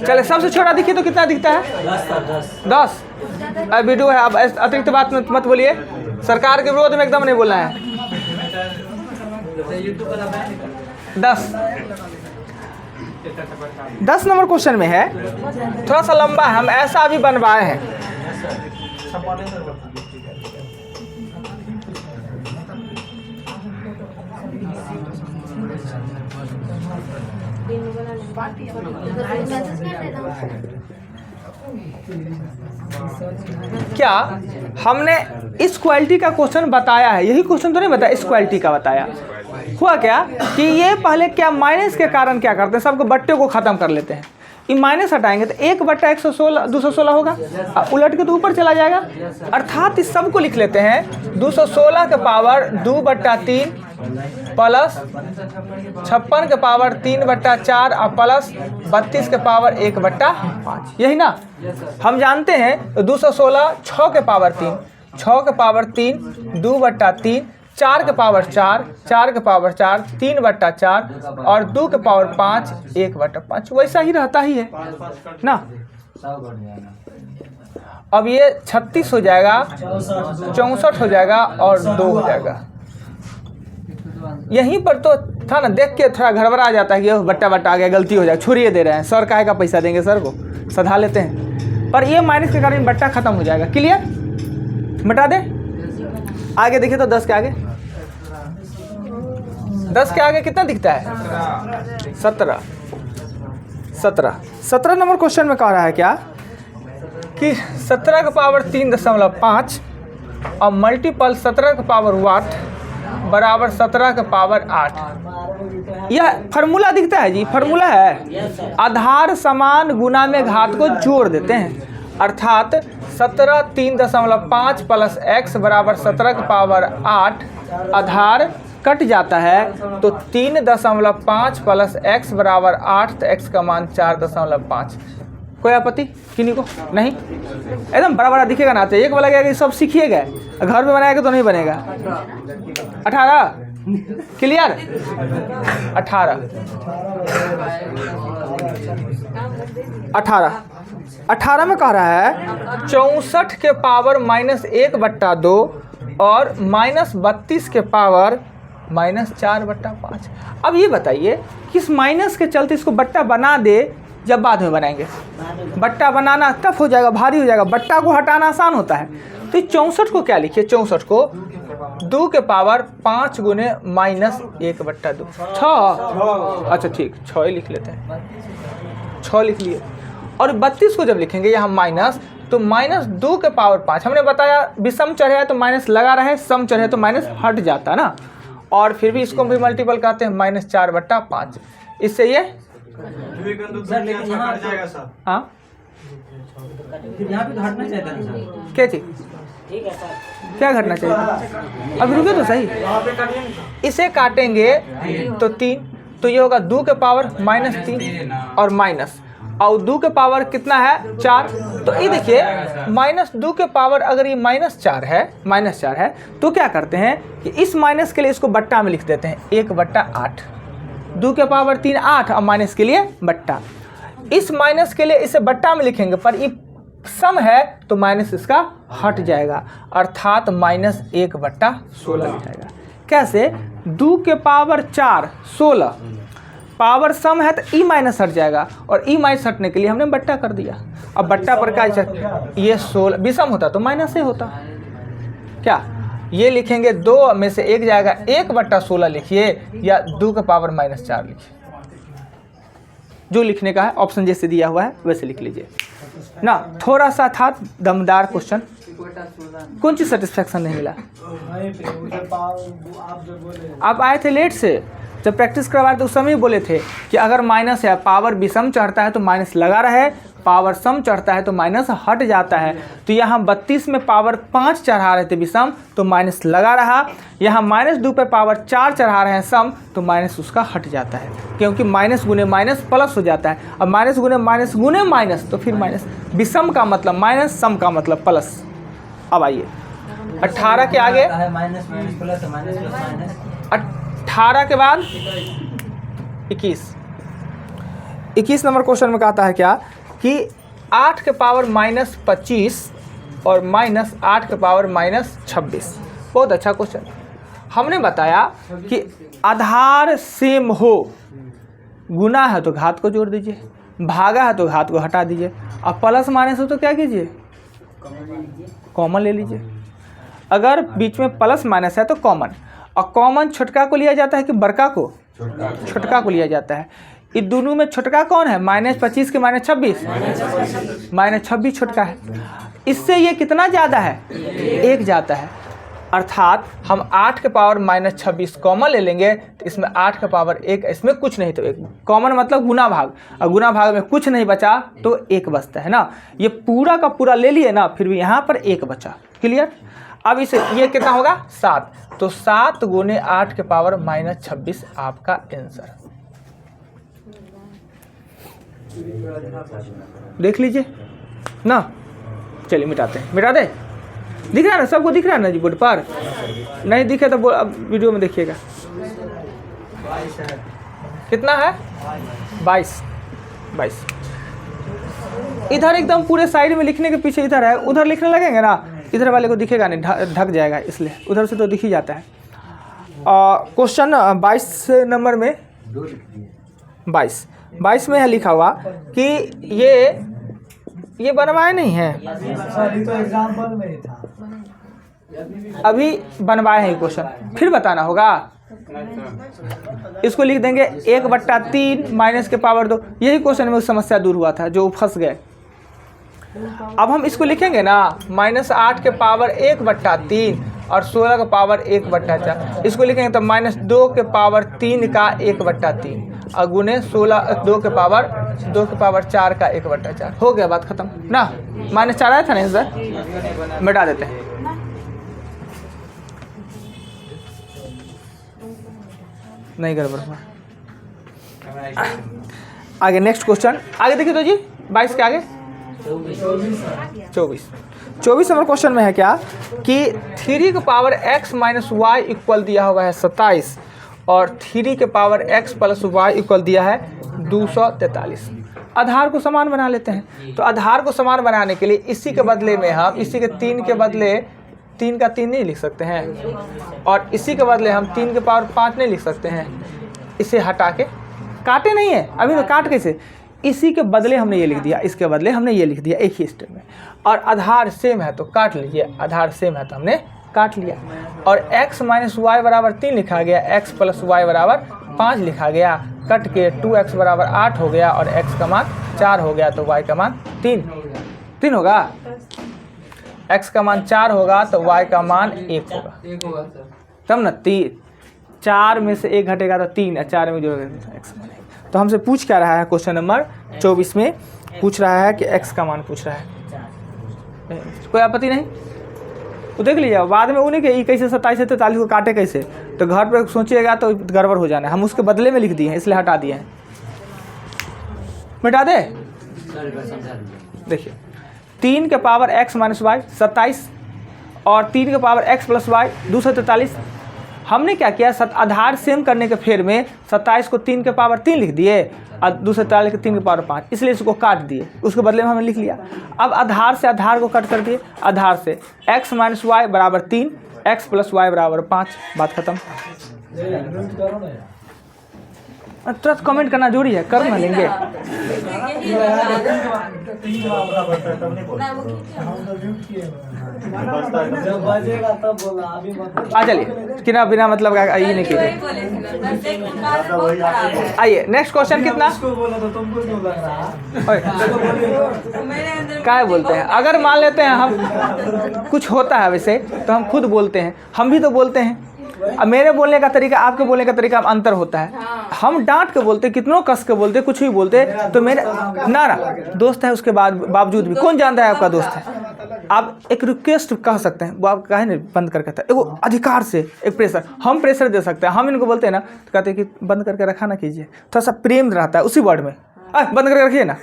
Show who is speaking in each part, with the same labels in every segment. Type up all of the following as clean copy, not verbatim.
Speaker 1: चले सबसे छोटा दिखिए तो कितना दिखता है? 10। अब वीडियो है, अब अतिरिक्त बात मत बोलिए, सरकार के विरोध में एकदम नहीं बोलना है। 10 नंबर क्वेश्चन में है, थोड़ा सा लंबा है, हम ऐसा भी बनवाए हैं। क्या हमने इस क्वालिटी का क्वेश्चन बताया है? यही क्वेश्चन तो नहीं बताया, इस क्वालिटी का बताया। हुआ क्या कि ये पहले क्या माइनस के कारण क्या करते हैं, सबको बट्टे को ख़त्म कर लेते हैं। ये माइनस हटाएंगे तो 1/116 216 होगा, उलट के तो ऊपर चला जाएगा। अर्थात इस सब को लिख लेते हैं 216 के पावर 2/3 प्लस 56 के पावर 3/4 और प्लस 32 के पावर 1/5। यही ना हम जानते हैं। 216 6 के पावर 3, 6 के पावर 3 2/3, 4 के पावर 4, 4 के पावर 4 3/4 और 2 के पावर 5 1/5। वैसा ही रहता ही है ना। अब ये 36 हो जाएगा, 64 हो जाएगा और 2 हो जाएगा। यहीं पर तो था ना, देख के थोड़ा गड़बड़ा जाता है कि बट्टा आ गया, गलती हो जाए, छुड़िए दे रहे हैं सर, काहे का पैसा देंगे सर को, सधा लेते हैं। पर ये माइनस के कारण बट्टा खत्म हो जाएगा। क्लियर? मिटा दे। आगे देखिए तो 10 के आगे, 10 के आगे कितना दिखता है? 17 नंबर क्वेश्चन में कह रहा है क्या कि 17 का पावर 3.5 और मल्टीपल 17 का पावर वाट बराबर 17 का पावर 8। यह फार्मूला दिखता है जी, फार्मूला है आधार समान गुना में घात को जोड़ देते हैं। अर्थात 17 3.5 प्लस x बराबर 17 का पावर 8, आधार कट जाता है तो 3.5 प्लस x बराबर 8, तो x का मान 4.5। कोई आपत्ति किन्हीं को? नहीं, एकदम बड़ा बड़ा दिखेगा ना, तो एक वाला क्या कि सब सीखिएगा, घर में बनाएगा तो नहीं बनेगा। 18 क्लियर? 18 में कह रहा है 64 के पावर -1/2 और -32 के पावर -4/5। अब ये बताइए कि इस माइनस के चलते इसको बट्टा बना दे, जब बाद में बनाएंगे। बट्टा बनाना टफ हो जाएगा, भारी हो जाएगा, बट्टा को हटाना आसान होता है। तो 64 को क्या लिखिए? 64 को 2 के पावर 5 गुने -1/2 6। अच्छा ठीक, 6 ही लिख लेते हैं, 6 लिख लिए। और 32 को जब लिखेंगे यहाँ माइनस, तो -2 के पावर 5। हमने बताया विषम चढ़ है तो माइनस लगा रहे, सम चढ़ है तो माइनस हट जाता ना। और फिर भी इसको भी मल्टीपल कहते हैं -4/5। इससे ये
Speaker 2: सर लेकिन यहाँ हट जाएगा सर।
Speaker 1: हाँ
Speaker 2: यहाँ पे तो हटना चाहिए था सर।
Speaker 1: क्या चीज? ठीक है सर, क्या घटना चाहिए? अब रुके तो सही। इसे काटेंगे तो 3, तो ये होगा 2 के पावर -3 और माइनस, और 2 के पावर कितना है? 4। तो ये देखिए -2 के पावर अगर ये -4 है तो क्या करते हैं कि इस माइनस के लिए इसको बट्टा में लिख देते हैं 1/8। 2 के पावर 3 8 और माइनस के लिए बट्टा। इस माइनस के लिए इसे बट्टा में लिखेंगे, पर ये सम है तो माइनस इसका हट जाएगा, अर्थात -1/16 लिख जाएगा। कैसे? 2 के पावर 4 16, पावर सम है तो ई माइनस हट जाएगा, और ई माइनस हटने के लिए हमने बट्टा कर दिया। अब बट्टा पर क्या, ये 16 विषम होता तो माइनस से होता। क्या ये लिखेंगे? 2 में से 1 जाएगा, 1/16 लिखिए, या 2 के पावर -4 लिखिए। जो लिखने का है ऑप्शन जैसे दिया हुआ है वैसे लिख लीजिए ना। थोड़ा सा था दमदार क्वेश्चन, कौन चीज़ सेटिस्फैक्शन नहीं मिला? आप आए थे लेट से, जब प्रैक्टिस करवाए तो उस समय बोले थे कि अगर माइनस है, पावर विषम चढ़ता है तो माइनस लगा रहे, पावर सम चढ़ता है तो माइनस हट जाता है। तो यहाँ 32 में पावर 5 चढ़ा रहे थे विषम तो माइनस लगा रहा, यहाँ -2 पे पावर 4 चढ़ा रहे हैं सम तो माइनस उसका हट जाता है, क्योंकि माइनस गुने माइनस प्लस हो जाता है। अब माइनस गुने माइनस तो फिर माइनस, विषम का मतलब माइनस, सम का मतलब प्लस। अब आइए 18 के आगे, 18 के बाद 21, 21 नंबर क्वेश्चन में कहता है क्या कि 8 के पावर -25 और -8 के पावर -26। बहुत अच्छा क्वेश्चन। हमने बताया कि आधार सेम हो, गुना है तो घात को जोड़ दीजिए, भागा है तो घात को हटा दीजिए, अब प्लस माइनस हो तो क्या कीजिए, कॉमन ले लीजिए। अगर बीच में प्लस माइनस है तो कॉमन, और कॉमन छोटका को लिया जाता है कि बड़का को, छोटका को लिया जाता है। इन दोनों में छोटका कौन है, -25 के -26, -26 छोटका है। इससे ये कितना ज़्यादा है, 1 जाता है। अर्थात हम 8 के पावर -26 कॉमन ले लेंगे तो इसमें 8 के पावर 1, इसमें कुछ नहीं तो 1। कॉमन मतलब गुना भाग, और गुना भाग में कुछ नहीं बचा तो 1 बचता है ना। ये पूरा का पूरा ले लिए ना, फिर भी यहाँ पर 1 बचा। क्लियर। अब इसे ये कितना होगा, 7। तो 7 गुने 8 के पावर -26 आपका आंसर। देख लीजिए ना। चलिए मिटाते हैं, मिटा दे। दिख रहा है ना, सबको दिख रहा है ना जी बोर्ड पर? नहीं दिखे तो अब वीडियो में देखिएगा। कितना है, 22। इधर एकदम पूरे साइड में लिखने के पीछे इधर है, उधर लिखने लगेंगे ना, इधर वाले को दिखेगा नहीं, ढक जाएगा, इसलिए उधर से तो दिख ही जाता है। क्वेश्चन 22 नंबर में 22 में है लिखा हुआ कि ये बनवाए नहीं है,
Speaker 3: तो एग्जाम्पल में ही था,
Speaker 1: अभी बनवाए हैं क्वेश्चन, फिर बताना होगा। इसको लिख देंगे 1/3 माइनस के पावर 2। यही क्वेश्चन में समस्या दूर हुआ था जो फंस गए। अब हम इसको लिखेंगे ना, -8 के पावर 1/3 और 16 का पावर 1/4। इसको लिखेंगे तो -2 के पावर 3 का 1/3 और गुने 2 के पावर 4 का 1/4। हो गया, बात खत्म ना। -4 आया था ना सर, मिटा देते हैं। नहीं गड़बड़ हुआ। आगे नेक्स्ट क्वेश्चन, आगे देखिए तो जी 22 के आगे 24 नंबर क्वेश्चन में है क्या कि 3 के power x minus y equal दिया हुआ है 27 और 3 के power x plus y equal दिया है 243। आधार को समान बना लेते हैं। तो आधार को समान बनाने के लिए इसी के बदले में हम इसी के 3 के बदले 3 का 3 नहीं लिख सकते हैं, और इसी के बदले हम 3 के पावर 5 नहीं लिख सकते हैं। इसे हटा के, काटे नहीं है अभी तो, काट कैसे, इसी के बदले हमने ये लिख दिया, इसके बदले हमने ये लिख दिया एक ही स्टेप में। और आधार सेम है तो काट लीजिए, आधार सेम है तो हमने काट लिया। और x माइनस वाई बराबर 3 लिखा गया, x प्लस वाई बराबर 5 लिखा गया, कट के 2x बराबर 8 हो गया और x का मान 4 हो गया तो y का मान 3 होगा। x का मान 4 होगा तो y का मान 1 होगा, तब ना 3। 4 में से 1 घटेगा तो 3, और 4 में जोड़ेगा x बनेगा। तो हमसे पूछ क्या रहा है, क्वेश्चन नंबर 24 में पूछ रहा है कि x का मान पूछ रहा है। कोई आपत्ति नहीं तो देख लीजिए। बाद में उन्हें कि कैसे 27 से 43 को काटे कैसे, तो घर पर सोचिएगा तो गड़बड़ हो जाना है। हम उसके बदले में लिख दिए हैं इसलिए हटा दिए हैं। मिटा दे। देखिए 3 के पावर x माइनस वाई 27 और 3 के पावर x प्लस वाई 243। हमने क्या किया, आधार सेम करने के फेर में 27 को 3 के पावर 3 लिख दिए और 243 को 3 के पावर 5, इसलिए इसको काट दिए, उसके बदले में हमने लिख लिया। अब आधार से आधार को कट कर दिए, आधार से x माइनस वाई बराबर 3, x प्लस वाई बराबर 5, बात खत्म। तुरंत कमेंट करना जरूरी है, कर ना लेंगे।
Speaker 3: जब बजेगा तब बोला, अभी मत।
Speaker 1: आ चलिए कितना बिना मतलब का ये नहीं कीजिए। आइए नेक्स्ट क्वेश्चन, कितना
Speaker 3: बोला तो तुमको क्यों लग रहा
Speaker 1: क्या बोलते हैं। अगर मान लेते हैं हम कुछ होता है वैसे तो हम खुद बोलते हैं, हम भी तो बोलते हैं। अब मेरे बोलने का तरीका आपके बोलने का तरीका में अंतर होता है। हम डांट के बोलते, कितनों कस के बोलते, कुछ भी बोलते, तो मेरे ना दोस्त है उसके बावजूद भी कौन जानता है आपका दोस्त है। आप एक रिक्वेस्ट कह सकते हैं, वो आप कहे नहीं बंद करके, वो अधिकार से एक प्रेशर, हम प्रेशर दे सकते हैं। हम इनको बोलते हैं ना तो कहते हैं कि बंद करके रखा ना कीजिए, थोड़ा सा प्रेम रहता है उसी वर्ड में, बंद करके रखिए ना,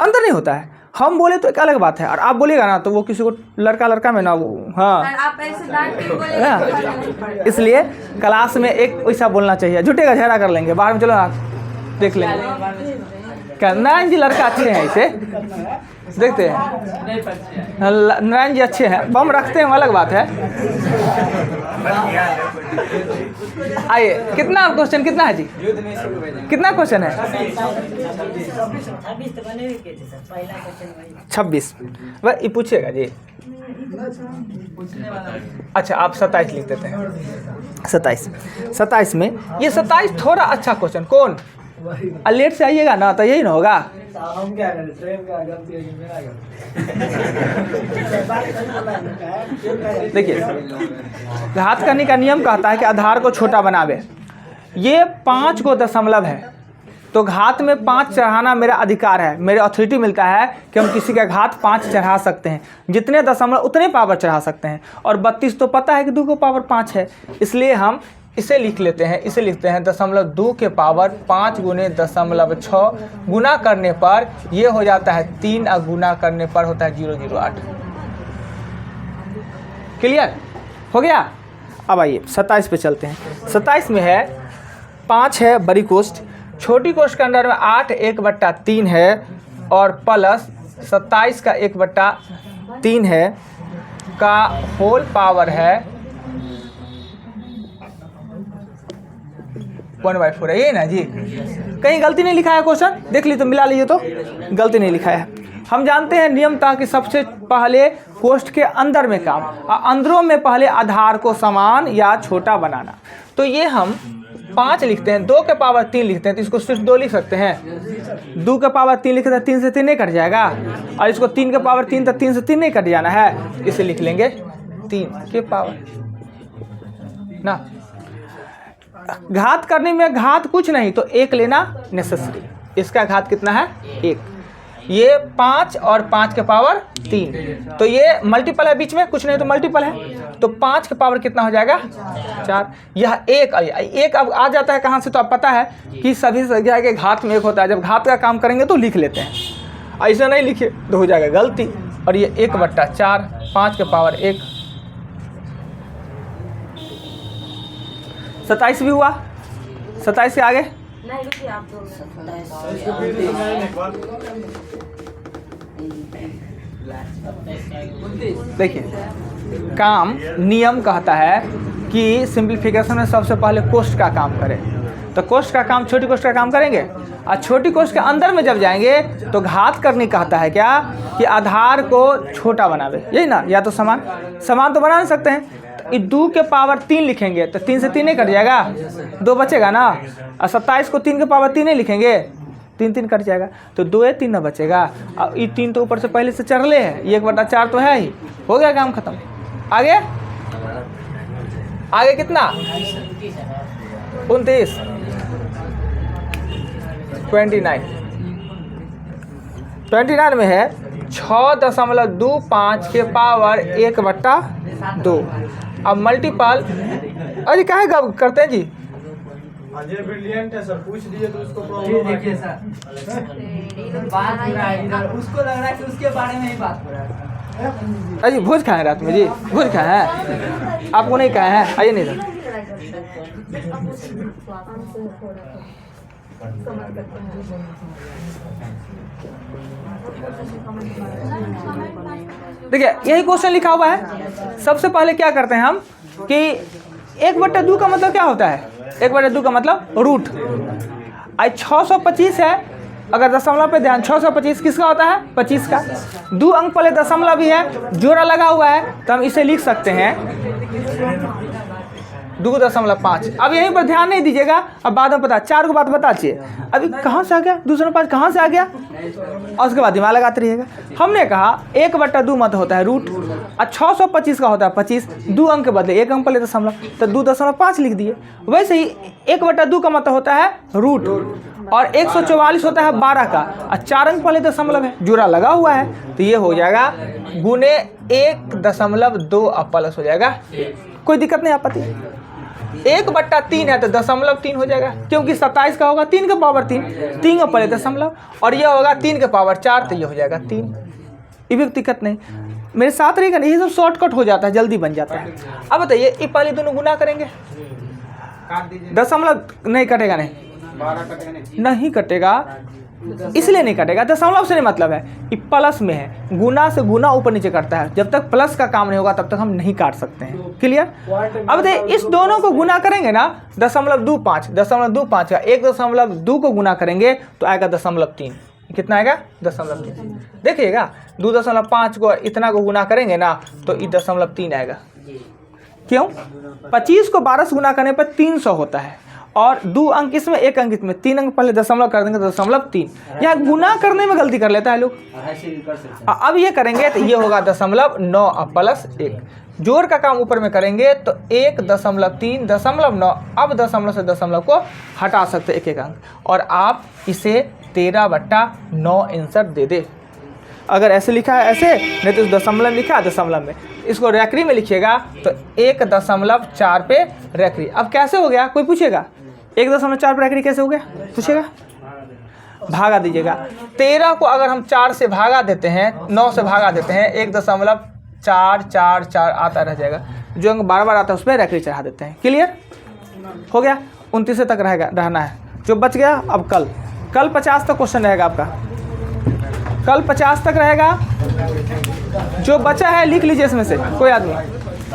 Speaker 1: अंतर नहीं होता है। हम बोले तो एक अलग बात है, और आप बोलेगा ना तो वो किसी को लड़का में ना वो, हाँ
Speaker 4: आप ऐसे डांट के बोले।
Speaker 1: इसलिए क्लास में एक वैसा बोलना चाहिए। झूठे का झगड़ा कर लेंगे बाहर में, चलो आप देख लेंगे। क्या नारायण जी लड़का अच्छे हैं इसे देखते हैं। नारायण जी अच्छे हैं, बम रखते हैं वो अलग बात है। आइए, कितना क्वेश्चन कितना है जी? कितना क्वेश्चन है? 26। वह ये पूछिएगा जी। अच्छा, आप 27 लिख देते हैं। 27 में ये 27 थोड़ा अच्छा क्वेश्चन। कौन लेट से आइएगा ना तो यही ना होगा।
Speaker 3: हम क्या करें, ट्रेन का गलती है कि मेरा गलती?
Speaker 1: देखिए, घात करने का नियम कहता है कि आधार को छोटा बनावे। ये 5 को दशमलव है तो घात में 5 चढ़ाना मेरा अधिकार है, मेरे अथॉरिटी मिलता है कि हम किसी का घात 5 चढ़ा सकते हैं। जितने दशमलव उतने पावर चढ़ा सकते हैं। और 32 तो पता है कि 2 को पावर 5 है, इसलिए हम इसे लिख लेते हैं। इसे लिखते हैं 0.2 के पावर 5 गुने 0.6 गुना करने पर ये हो जाता है 3 और गुना करने पर होता है 008। क्लियर हो गया? अब आइए 27 पे चलते हैं। 27 में है 5 है बड़ी कोष्ठ, छोटी कोष्ठ के अंदर में 8 1/3 है और प्लस 27 का 1/3 है का होल पावर है 1/4 है। यही ना जी? कहीं गलती नहीं लिखा है क्वेश्चन? देख ली तो मिला लीजिए, तो गलती नहीं लिखा है। हम जानते हैं नियम था कि सबसे पहले कोष्ठ के अंदर में काम और अंदरों में पहले आधार को समान या छोटा बनाना। तो ये हम 5 लिखते हैं, 2 के पावर 3 लिखते हैं तो इसको सिर्फ 2 लिख सकते हैं। 2 के पावर 3 लिखते हैं, 3 से 3 नहीं कट जाएगा। और इसको 3 के पावर 3 तो 3 से 3 नहीं कट जाना है, इसे लिख लेंगे 3 के पावर ना। घात करने में घात कुछ नहीं तो 1 लेना नेसेसरी। इसका घात कितना है? 1। ये 5 और 5 के पावर 3 तो ये मल्टीपल है, बीच में कुछ नहीं तो मल्टीपल है। तो 5 के पावर कितना हो जाएगा? 4। यह 1 अब आ जाता है कहाँ से? तो आप पता है कि सभी संख्या के घात में 1 होता है। जब घात का काम करेंगे तो लिख लेते हैं, ऐसा नहीं लिखे तो हो जाएगा गलती। और ये 1/4 5 के पावर 1। 27 भी हुआ। 27 से आगे
Speaker 4: नहीं रुकिए आप 2 मिनट।
Speaker 1: देखिए, काम नियम कहता है कि सिंप्लीफिकेशन में सबसे पहले कोष्ठ का काम करें। तो कोष्ठ का काम छोटी कोष्ठ का काम करेंगे और छोटी कोष्ठ के अंदर में जब जाएंगे तो घात करने कहता है क्या कि आधार को छोटा बनावे। यही ना? या तो समान तो बना नहीं सकते हैं। 2 के पावर 3 लिखेंगे तो 3 से 3 नहीं कट जाएगा, 2 बचेगा ना। और 27 को 3 के पावर 3 नहीं लिखेंगे, 3 कट जाएगा तो 2 है 3 न बचेगा। अब ये 3 तो ऊपर से पहले से चढ़ले है, 1/4 तो है ही, हो गया काम खत्म। आगे कितना? 29 29 में है 6.25 के पावर 1/2। अब मल्टीपल अरे काहे करते हैं जी?
Speaker 2: अजय ब्रिलियंट है सर, पूछ दिए तो उसको प्रॉब्लम है।
Speaker 3: देखिए सर, बात हो रहा है इधर, उसको लग रहा है कि उसके बारे में ही बात हो रहा है।
Speaker 1: अजी भोज खाए रात में जी? भोज खाए हैं? आपको नहीं खाए हैं? आइए नहीं सर। देखिए, यही क्वेश्चन लिखा हुआ है। सबसे पहले क्या करते हैं हम कि 1/2 का मतलब क्या होता है? 1/2 का मतलब रूट। आज 625 है, अगर दशमलव पे ध्यान, 625 किसका होता है? 25 का। 2 अंक पहले दशमलव भी है, जोड़ा लगा हुआ है तो हम इसे लिख सकते हैं 2.5। अब यहीं पर ध्यान नहीं दीजिएगा, अब बाद में पता 4 को बात बता चाहिए। अभी कहाँ से आ गया 2.5, कहाँ से आ गया? और उसके बाद दिमाग लगाते रहिएगा। हमने कहा 1/2 मत होता है रूट और 625 का होता है 25। 2 अंक के बदले 1 अंक पहले दशमलव तो 2.5 लिख दिए। वैसे ही 1/2 का मतलब होता है रूट और 144 होता है 12 का और 4 अंक पहले दशमलव है, जोड़ा लगा हुआ है तो ये हो जाएगा गुने 1.2 और प्लस हो जाएगा। कोई दिक्कत नहीं, आपत्ति? 1/3 है तो 0.3 हो जाएगा, क्योंकि 27 का होगा 3 के पावर 3 का पहले दशमलव और ये होगा 3 के पावर 4 तो ये हो जाएगा 3। ये भी दिक्कत नहीं, मेरे साथ रहेगा नहीं, ये सब शॉर्टकट हो जाता है, जल्दी बन जाता है। अब बताइए, ये पहले दोनों गुना करेंगे, दशमलव नहीं कटेगा, नहीं कटेगा इसलिए नहीं कटेगा, दशमलव से नहीं मतलब है, ये प्लस में है, गुना से गुना ऊपर नीचे करता है, जब तक प्लस का काम नहीं होगा तब तक हम नहीं काट सकते हैं। क्लियर। अब देखिए इस दोनों को गुना करेंगे ना, 0.25 का 1.2 को गुना करेंगे तो आएगा 0.3। कितना आएगा? 0.3। देखिएगा 2.5 को इतना को गुना करेंगे ना तो ये 0.3 आएगा। क्यों? 25 को 12 से गुना करने पर 300 होता है, और 2 अंक इसमें 1 अंक इसमें, 3 अंक पहले दशमलव कर देंगे तो 0.3। यहाँ गुना करने में गलती कर लेता है लोग। अब ये करेंगे तो ये होगा 0.9 प्लस 1। जोड़ का काम ऊपर में करेंगे तो 1.3 0.9। अब दशमलव से दशमलव को हटा सकते एक एक अंक, और आप इसे 13/9 आंसर दे दे। अगर ऐसे लिखा है ऐसे, नहीं तो दशमलव लिखा है दशमलव में, इसको रैकरी में लिखिएगा तो 1.4 पे रैकरी। अब कैसे हो गया कोई पूछेगा? 1.4 पे रैकरी कैसे हो गया पूछेगा? भागा दीजिएगा। 13 को अगर हम 4 से भागा देते हैं, 9 से भागा देते हैं, 1.444 आता रह जाएगा। जो अंक बार बार आता है उस पर रैकरी चढ़ा देते हैं। क्लियर हो गया? 29 तक रहना है। जो बच गया अब कल 50 तक क्वेश्चन रहेगा आपका, कल 50 तक रहेगा। जो बचा है लिख लीजिए इसमें से कोई आदमी।